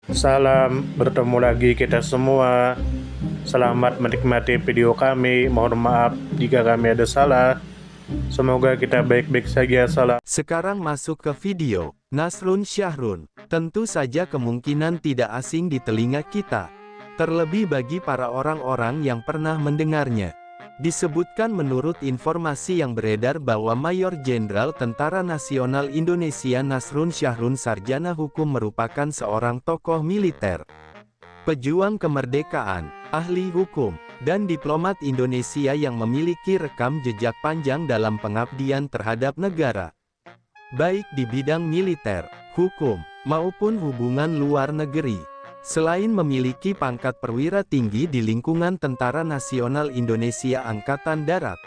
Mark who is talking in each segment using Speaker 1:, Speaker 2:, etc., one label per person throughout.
Speaker 1: Salam, bertemu lagi kita semua. Selamat menikmati video kami. Mohon maaf jika kami ada salah. Semoga kita baik-baik saja. Salam.
Speaker 2: Sekarang masuk ke video. Nasrun Syahrun, tentu saja kemungkinan tidak asing di telinga kita. Terlebih bagi para orang-orang yang pernah mendengarnya. Disebutkan menurut informasi yang beredar bahwa Mayor Jenderal Tentara Nasional Indonesia Nasrun Syahrun Sarjana Hukum merupakan seorang tokoh militer, pejuang kemerdekaan, ahli hukum, dan diplomat Indonesia yang memiliki rekam jejak panjang dalam pengabdian terhadap negara, baik di bidang militer, hukum, maupun hubungan luar negeri. Selain memiliki pangkat perwira tinggi di lingkungan Tentara Nasional Indonesia Angkatan Darat,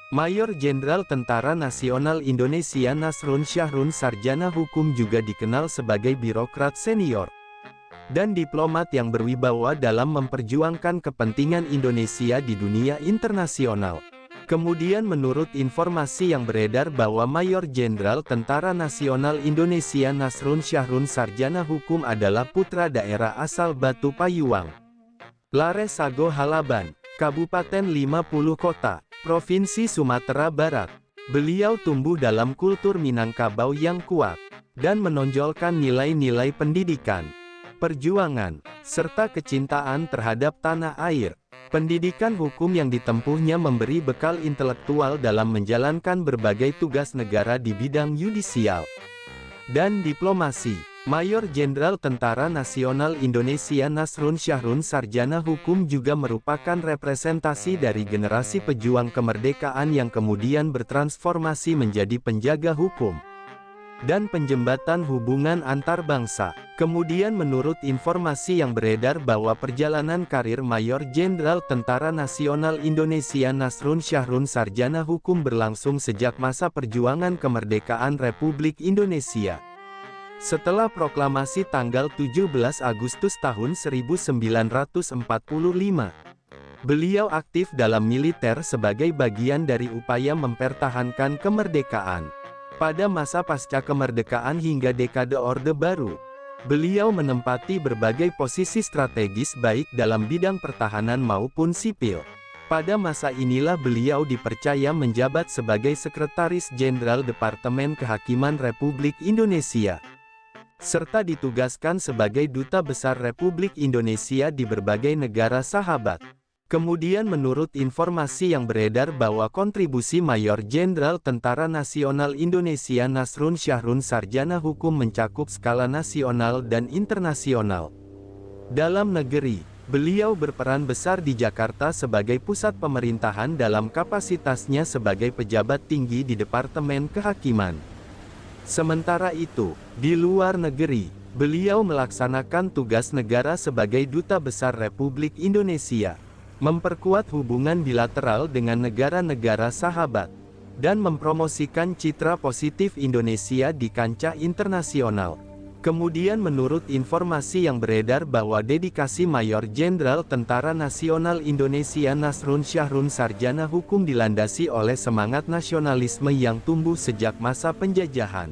Speaker 2: Mayor Jenderal Tentara Nasional Indonesia Nasrun Syahrun Sarjana Hukum juga dikenal sebagai birokrat senior dan diplomat yang berwibawa dalam memperjuangkan kepentingan Indonesia di dunia internasional. Kemudian menurut informasi yang beredar bahwa Mayor Jenderal Tentara Nasional Indonesia Nasrun Syahrun Sarjana Hukum adalah putra daerah asal Batu Payuang, Lare Sago Halaban, Kabupaten 50 Kota, Provinsi Sumatera Barat. Beliau tumbuh dalam kultur Minangkabau yang kuat, dan menonjolkan nilai-nilai pendidikan, perjuangan, serta kecintaan terhadap tanah air. Pendidikan hukum yang ditempuhnya memberi bekal intelektual dalam menjalankan berbagai tugas negara di bidang yudisial dan diplomasi. Mayor Jenderal Tentara Nasional Indonesia Nasrun Syahrun Sarjana Hukum juga merupakan representasi dari generasi pejuang kemerdekaan yang kemudian bertransformasi menjadi penjaga hukum dan penjembatan hubungan antar bangsa. Kemudian menurut informasi yang beredar bahwa perjalanan karir Mayor Jenderal Tentara Nasional Indonesia Nasrun Syahrun Sarjana Hukum berlangsung sejak masa perjuangan kemerdekaan Republik Indonesia. Setelah proklamasi tanggal 17 Agustus tahun 1945, beliau aktif dalam militer sebagai bagian dari upaya mempertahankan kemerdekaan. Pada masa pasca kemerdekaan hingga dekade Orde Baru, beliau menempati berbagai posisi strategis baik dalam bidang pertahanan maupun sipil. Pada masa inilah beliau dipercaya menjabat sebagai Sekretaris Jenderal Departemen Kehakiman Republik Indonesia, serta ditugaskan sebagai Duta Besar Republik Indonesia di berbagai negara sahabat. Kemudian menurut informasi yang beredar bahwa kontribusi Mayor Jenderal Tentara Nasional Indonesia Nasrun Syahrun Sarjana Hukum mencakup skala nasional dan internasional. Dalam negeri, beliau berperan besar di Jakarta sebagai pusat pemerintahan dalam kapasitasnya sebagai pejabat tinggi di Departemen Kehakiman. Sementara itu, di luar negeri, beliau melaksanakan tugas negara sebagai Duta Besar Republik Indonesia, memperkuat hubungan bilateral dengan negara-negara sahabat, dan mempromosikan citra positif Indonesia di kancah internasional. Kemudian menurut informasi yang beredar bahwa dedikasi Mayor Jenderal Tentara Nasional Indonesia Nasrun Syahrun Sarjana Hukum dilandasi oleh semangat nasionalisme yang tumbuh sejak masa penjajahan.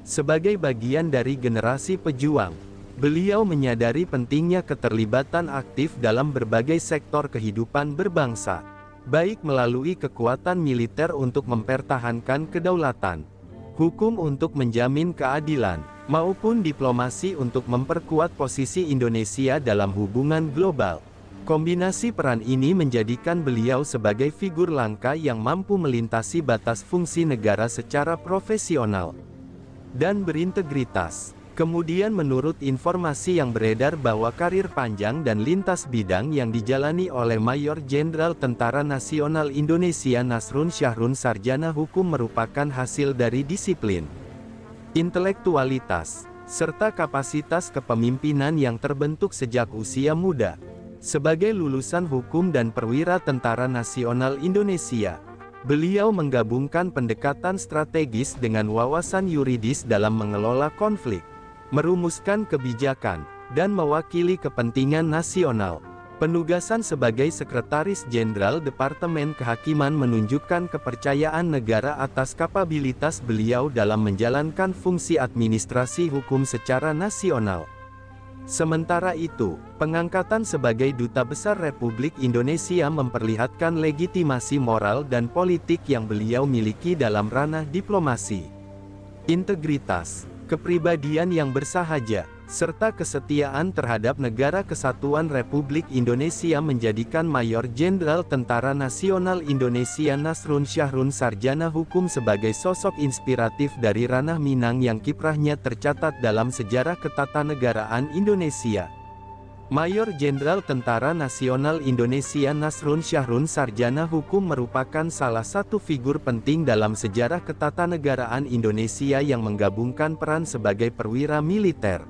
Speaker 2: Sebagai bagian dari generasi pejuang, beliau menyadari pentingnya keterlibatan aktif dalam berbagai sektor kehidupan berbangsa, baik melalui kekuatan militer untuk mempertahankan kedaulatan, hukum untuk menjamin keadilan, maupun diplomasi untuk memperkuat posisi Indonesia dalam hubungan global. Kombinasi peran ini menjadikan beliau sebagai figur langka yang mampu melintasi batas fungsi negara secara profesional dan berintegritas. Kemudian menurut informasi yang beredar bahwa karir panjang dan lintas bidang yang dijalani oleh Mayor Jenderal Tentara Nasional Indonesia Nasrun Syahrun Sarjana Hukum merupakan hasil dari disiplin, intelektualitas, serta kapasitas kepemimpinan yang terbentuk sejak usia muda. Sebagai lulusan hukum dan perwira Tentara Nasional Indonesia, beliau menggabungkan pendekatan strategis dengan wawasan yuridis dalam mengelola konflik, merumuskan kebijakan, dan mewakili kepentingan nasional. Penugasan sebagai Sekretaris Jenderal Departemen Kehakiman menunjukkan kepercayaan negara atas kapabilitas beliau dalam menjalankan fungsi administrasi hukum secara nasional. Sementara itu, pengangkatan sebagai Duta Besar Republik Indonesia memperlihatkan legitimasi moral dan politik yang beliau miliki dalam ranah diplomasi. Integritas, kepribadian yang bersahaja, serta kesetiaan terhadap Negara Kesatuan Republik Indonesia menjadikan Mayor Jenderal Tentara Nasional Indonesia Nasrun Syahrun Sarjana Hukum sebagai sosok inspiratif dari ranah Minang yang kiprahnya tercatat dalam sejarah ketatanegaraan Indonesia. Mayor Jenderal Tentara Nasional Indonesia Nasrun Syahrun Sarjana Hukum merupakan salah satu figur penting dalam sejarah ketatanegaraan Indonesia yang menggabungkan peran sebagai perwira militer,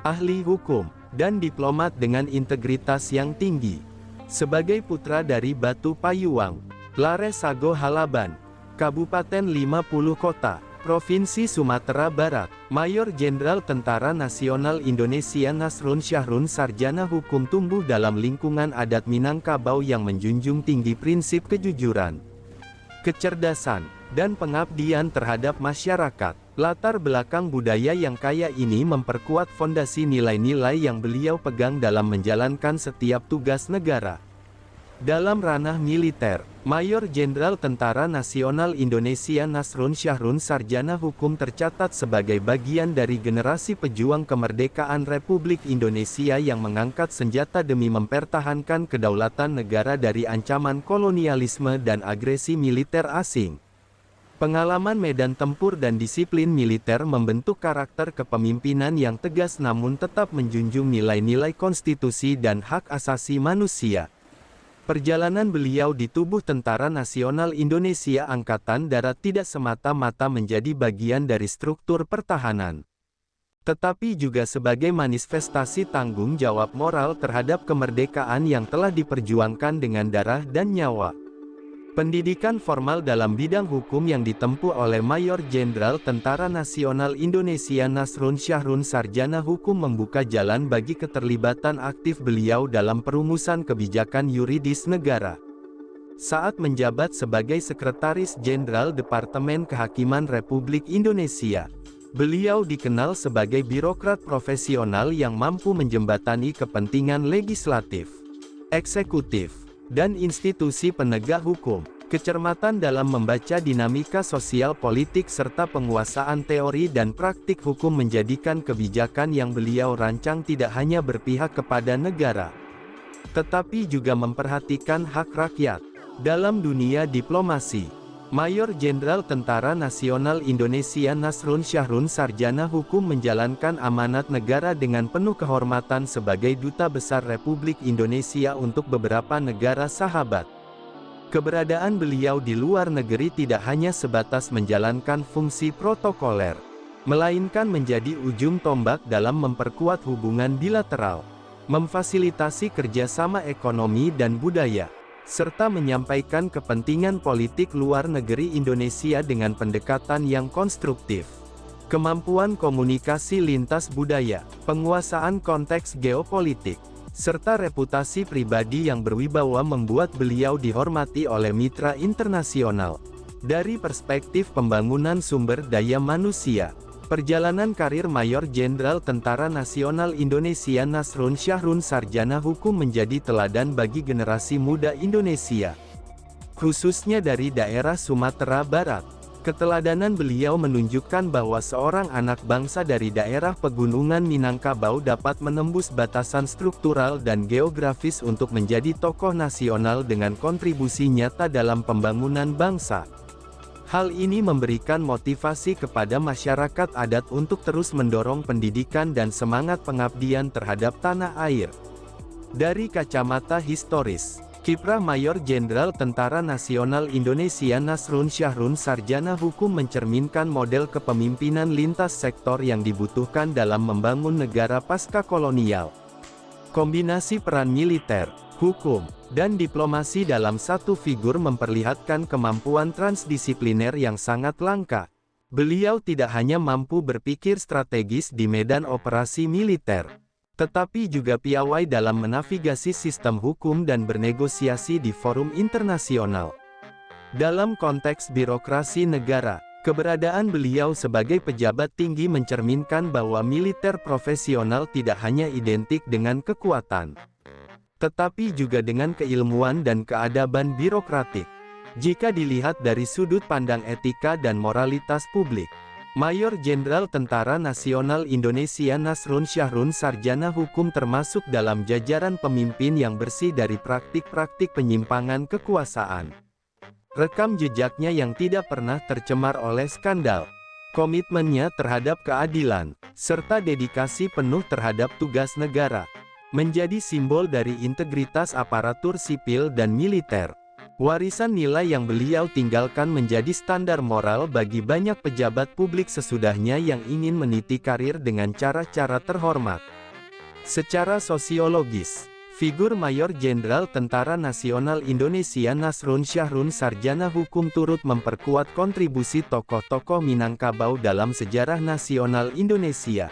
Speaker 2: ahli hukum, dan diplomat dengan integritas yang tinggi. Sebagai putra dari Batu Payuang, Lare Sago Halaban, Kabupaten 50 Kota, Provinsi Sumatera Barat, Mayor Jenderal Tentara Nasional Indonesia Nasrun Syahrun Sarjana Hukum tumbuh dalam lingkungan adat Minangkabau yang menjunjung tinggi prinsip kejujuran, kecerdasan, dan pengabdian terhadap masyarakat. Latar belakang budaya yang kaya ini memperkuat fondasi nilai-nilai yang beliau pegang dalam menjalankan setiap tugas negara. Dalam ranah militer, Mayor Jenderal Tentara Nasional Indonesia Nasrun Syahrun Sarjana Hukum tercatat sebagai bagian dari generasi pejuang kemerdekaan Republik Indonesia yang mengangkat senjata demi mempertahankan kedaulatan negara dari ancaman kolonialisme dan agresi militer asing. Pengalaman medan tempur dan disiplin militer membentuk karakter kepemimpinan yang tegas namun tetap menjunjung nilai-nilai konstitusi dan hak asasi manusia. Perjalanan beliau di tubuh Tentara Nasional Indonesia Angkatan Darat tidak semata-mata menjadi bagian dari struktur pertahanan, tetapi juga sebagai manifestasi tanggung jawab moral terhadap kemerdekaan yang telah diperjuangkan dengan darah dan nyawa. Pendidikan formal dalam bidang hukum yang ditempuh oleh Mayor Jenderal Tentara Nasional Indonesia Nasrun Syahrun Sarjana Hukum membuka jalan bagi keterlibatan aktif beliau dalam perumusan kebijakan yuridis negara. Saat menjabat sebagai Sekretaris Jenderal Departemen Kehakiman Republik Indonesia, beliau dikenal sebagai birokrat profesional yang mampu menjembatani kepentingan legislatif, eksekutif, dan institusi penegak hukum. Kecermatan dalam membaca dinamika sosial politik serta penguasaan teori dan praktik hukum menjadikan kebijakan yang beliau rancang tidak hanya berpihak kepada negara, tetapi juga memperhatikan hak rakyat. Dalam dunia diplomasi, Mayor Jenderal Tentara Nasional Indonesia Nasrun Syahrun Sarjana Hukum menjalankan amanat negara dengan penuh kehormatan sebagai Duta Besar Republik Indonesia untuk beberapa negara sahabat. Keberadaan beliau di luar negeri tidak hanya sebatas menjalankan fungsi protokoler, melainkan menjadi ujung tombak dalam memperkuat hubungan bilateral, memfasilitasi kerjasama ekonomi dan budaya, serta menyampaikan kepentingan politik luar negeri Indonesia dengan pendekatan yang konstruktif. Kemampuan komunikasi lintas budaya, penguasaan konteks geopolitik, serta reputasi pribadi yang berwibawa membuat beliau dihormati oleh mitra internasional. Dari perspektif pembangunan sumber daya manusia, perjalanan karir Mayor Jenderal Tentara Nasional Indonesia Nasrun Syahrun Sarjana Hukum menjadi teladan bagi generasi muda Indonesia, khususnya dari daerah Sumatera Barat. Keteladanan beliau menunjukkan bahwa seorang anak bangsa dari daerah pegunungan Minangkabau dapat menembus batasan struktural dan geografis untuk menjadi tokoh nasional dengan kontribusi nyata dalam pembangunan bangsa. Hal ini memberikan motivasi kepada masyarakat adat untuk terus mendorong pendidikan dan semangat pengabdian terhadap tanah air. Dari kacamata historis, kiprah Mayor Jenderal Tentara Nasional Indonesia Nasrun Syahrun Sarjana Hukum mencerminkan model kepemimpinan lintas sektor yang dibutuhkan dalam membangun negara pasca kolonial. Kombinasi peran militer, hukum, dan diplomasi dalam satu figur memperlihatkan kemampuan transdisipliner yang sangat langka. Beliau tidak hanya mampu berpikir strategis di medan operasi militer, tetapi juga piawai dalam menavigasi sistem hukum dan bernegosiasi di forum internasional. Dalam konteks birokrasi negara, Keberadaan beliau sebagai pejabat tinggi mencerminkan bahwa militer profesional tidak hanya identik dengan kekuatan, tetapi juga dengan keilmuan dan keadaban birokratik. Jika dilihat dari sudut pandang etika dan moralitas publik, Mayor Jenderal Tentara Nasional Indonesia Nasrun Syahrun sarjana hukum termasuk dalam jajaran pemimpin yang bersih dari praktik-praktik penyimpangan kekuasaan. Rekam jejaknya yang tidak pernah tercemar oleh skandal, komitmennya terhadap keadilan, serta dedikasi penuh terhadap tugas negara, menjadi simbol dari integritas aparatur sipil dan militer. Warisan nilai yang beliau tinggalkan menjadi standar moral bagi banyak pejabat publik sesudahnya yang ingin meniti karir dengan cara-cara terhormat. Secara sosiologis, figur Mayor Jenderal Tentara Nasional Indonesia Nasrun Syahrun sarjana hukum turut memperkuat kontribusi tokoh-tokoh Minangkabau dalam sejarah nasional Indonesia.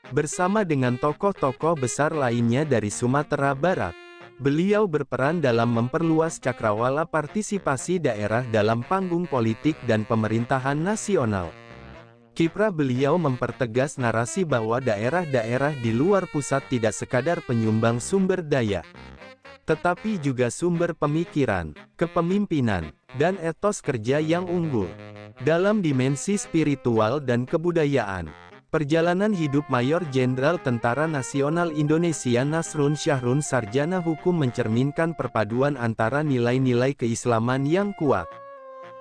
Speaker 2: Bersama dengan tokoh-tokoh besar lainnya dari Sumatera Barat, beliau berperan dalam memperluas cakrawala partisipasi daerah dalam panggung politik dan pemerintahan nasional. Kiprah beliau mempertegas narasi bahwa daerah-daerah di luar pusat tidak sekadar penyumbang sumber daya, tetapi juga sumber pemikiran, kepemimpinan, dan etos kerja yang unggul. Dalam dimensi spiritual dan kebudayaan, perjalanan hidup Mayor Jenderal Tentara Nasional Indonesia Nasrun Syahrun sarjana hukum mencerminkan perpaduan antara nilai-nilai keislaman yang kuat,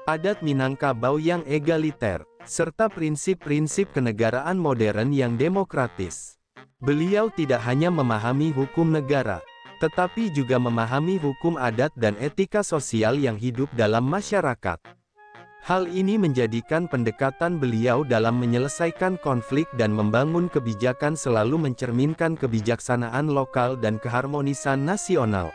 Speaker 2: adat Minangkabau yang egaliter, serta prinsip-prinsip kenegaraan modern yang demokratis. Beliau tidak hanya memahami hukum negara, tetapi juga memahami hukum adat dan etika sosial yang hidup dalam masyarakat. Hal ini menjadikan pendekatan beliau dalam menyelesaikan konflik dan membangun kebijakan selalu mencerminkan kebijaksanaan lokal dan keharmonisan nasional.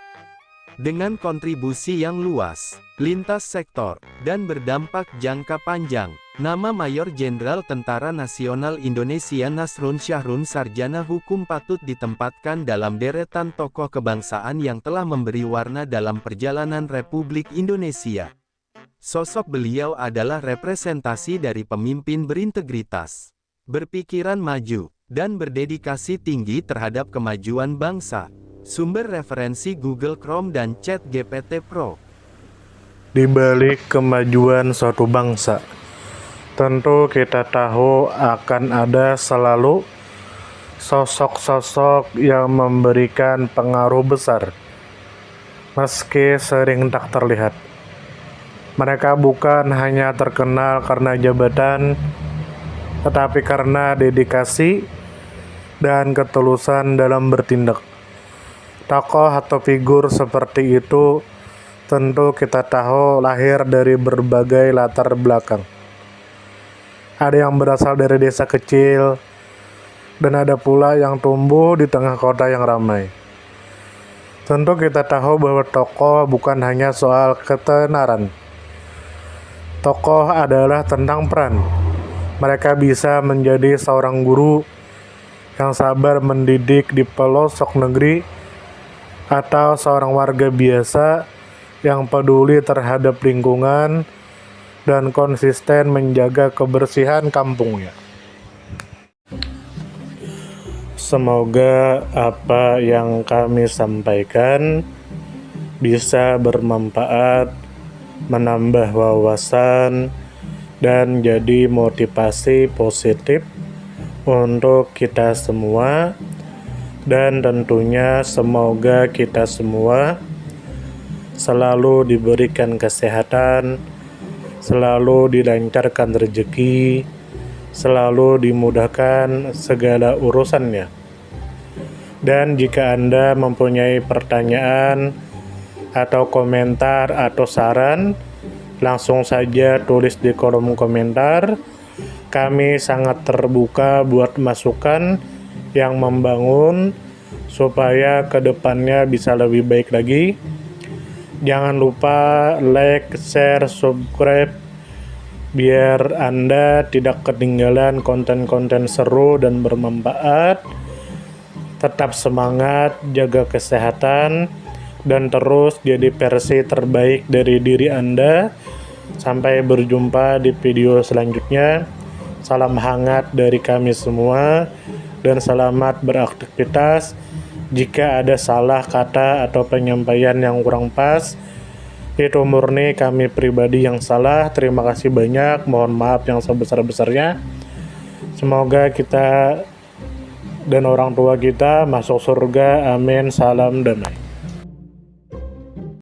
Speaker 2: Dengan kontribusi yang luas, lintas sektor, dan berdampak jangka panjang, nama Mayor Jenderal Tentara Nasional Indonesia Nasrun Syahrun sarjana hukum patut ditempatkan dalam deretan tokoh kebangsaan yang telah memberi warna dalam perjalanan Republik Indonesia. Sosok beliau adalah representasi dari pemimpin berintegritas, berpikiran maju, dan berdedikasi tinggi terhadap kemajuan bangsa. Sumber referensi Google Chrome dan ChatGPT Pro.
Speaker 1: Di balik kemajuan suatu bangsa, tentu kita tahu akan ada selalu sosok-sosok yang memberikan pengaruh besar, meski sering tak terlihat. Mereka bukan hanya terkenal karena jabatan, tetapi karena dedikasi dan ketulusan dalam bertindak. Tokoh atau figur seperti itu tentu kita tahu lahir dari berbagai latar belakang. Ada yang berasal dari desa kecil, dan ada pula yang tumbuh di tengah kota yang ramai. Tentu kita tahu bahwa tokoh bukan hanya soal ketenaran. Tokoh adalah tentang peran. Mereka bisa menjadi seorang guru yang sabar mendidik di pelosok negeri, atau seorang warga biasa yang peduli terhadap lingkungan dan konsisten menjaga kebersihan kampungnya. Semoga apa yang kami sampaikan bisa bermanfaat, menambah wawasan, dan jadi motivasi positif untuk kita semua. Dan tentunya semoga kita semua selalu diberikan kesehatan, selalu dilancarkan rezeki, selalu dimudahkan segala urusannya. Dan jika Anda mempunyai pertanyaan atau komentar atau saran, langsung saja tulis di kolom komentar. Kami sangat terbuka buat masukan yang membangun supaya kedepannya bisa lebih baik lagi. Jangan lupa like, share, subscribe biar Anda tidak ketinggalan konten-konten seru dan bermanfaat. Tetap semangat, jaga kesehatan, dan terus jadi versi terbaik dari diri Anda Sampai berjumpa di video selanjutnya. Salam hangat dari kami semua dan selamat beraktivitas. Jika ada salah kata atau penyampaian yang kurang pas, itu murni kami pribadi yang salah. Terima kasih banyak, mohon maaf yang sebesar-besarnya. Semoga kita dan orang tua kita masuk surga, amin. Salam damai.